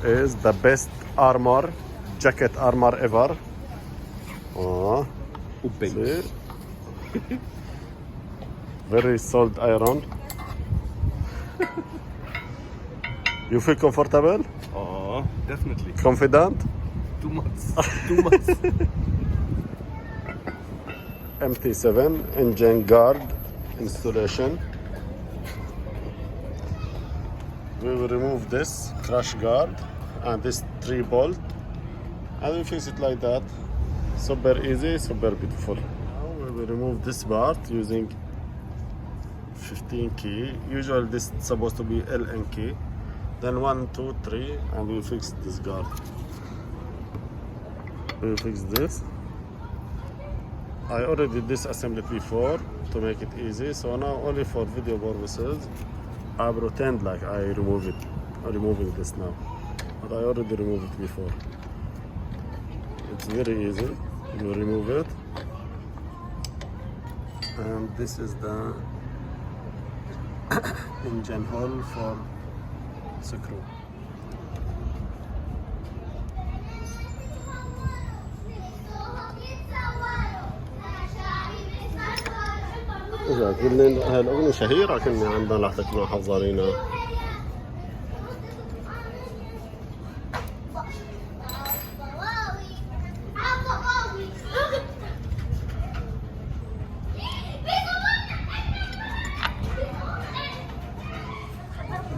is the best armor, jacket armor ever. Oh, see? Very sold iron. You feel comfortable? Oh, definitely. Confident? Too much. Too much. MT7 engine guard installation. We will remove this crash guard and this 3 bolt and we fix it like that. Super easy, super beautiful. Now we will remove this part using 15 key. Usually this is supposed to be LN key. Then 1, 2, 3 and we fix this guard. We will fix this. I already disassembled before to make it easy, so now only for video purposes I pretend like I remove it. I'm removing this now, but I already removed it before. It's very easy. You remove it, and this is the engine hole for screw. إذا قلنا هالأغنية شهيرة كنا عندنا لحظة كنا حضرينا.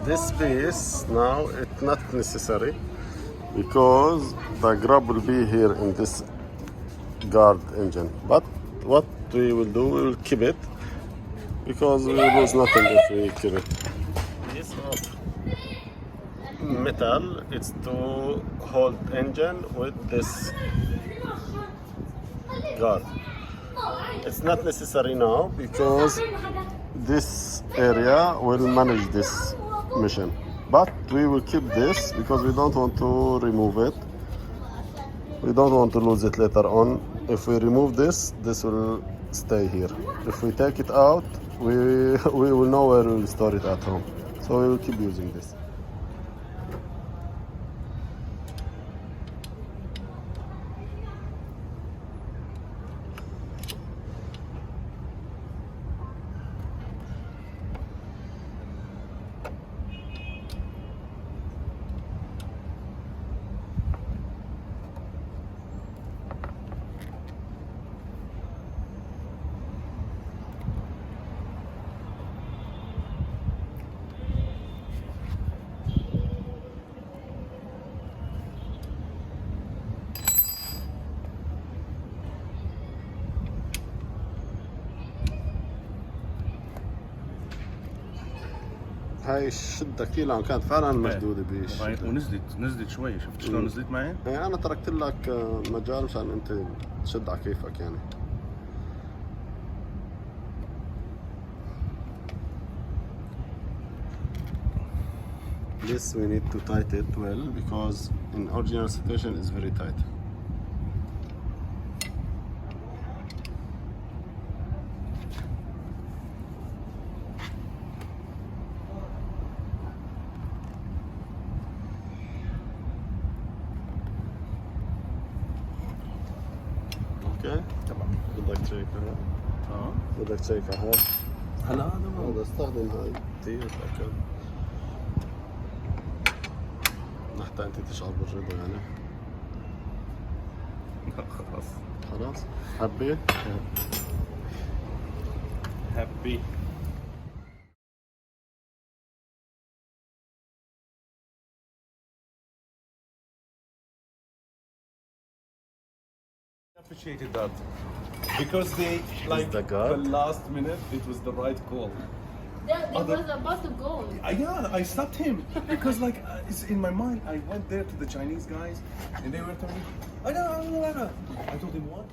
This piece now it's not necessary because the grab will be here in this guard engine. But what we will do, we will keep it because we will lose nothing if we keep it. Piece of metal, it's to hold engine with this guard. It's not necessary now because this area will manage this mission, but we will keep this because we don't want to remove it. We don't want to lose it later on. If we remove this, this will stay here. If we take it out, we will know where we will store it at home. So we will keep using this. هاي الشدة كيلو كانت فعلا مشدودة بالشدة. ونزلت شوي. شفت شلون نزلت معي؟ يعني أنا تركت لك مجال مشان أنت تشد على كيفك يعني. This we need to tighten it well because in original situation it's very tight. اوكي تمام. بدك تشيكها. بدك تشيكها هون. هلا هذا استخدم هاي كثير تأكد حتى انت تشعر بالرضا يعني. خلاص حبي. Happy. Appreciated that because they like the last minute it was the right call. They was about to go. Yeah, I stopped him because like it's in my mind. I went there to the Chinese guys and they were telling me, I know. I told him what?